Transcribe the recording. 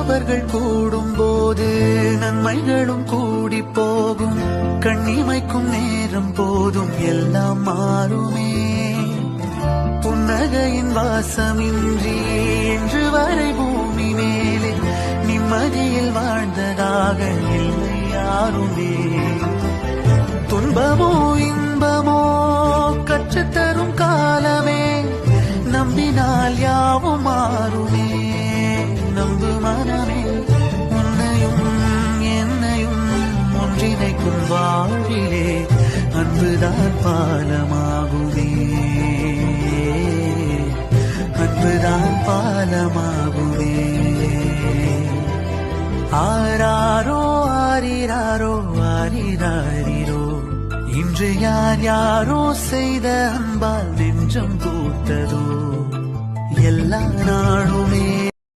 நல்லவர்கள் கூடும் போது நன்மைகளும் கூடி போகும். கண்ணிமைக்கும் நேரம் போதும் எல்லாம் மாறுமே. புன்னகையின் வாசமின்றி இன்று வரை பூமி மேலே நிம்மதியில் வாழ்ந்ததாக இல்லை யாருமே. துன்பமோ இன்பமோ கற்றுத்தரும் காலமே, நம்பினால் யாவும் மாறுமே. நம்பு மனமே, உன்னையும் என்னையும் ஒன்றிணைக்கும் வாழ்விலே அன்புதான் பாலமாகுமே. அன்புதான் பாலமாகுமே. ஆராரோ ஆரிராரோ ஆரிராரிரோ, இன்று யார் யாரோ செய்த அன்பால் நெஞ்சம் பூத்ததோ. எல்லா நாளுமே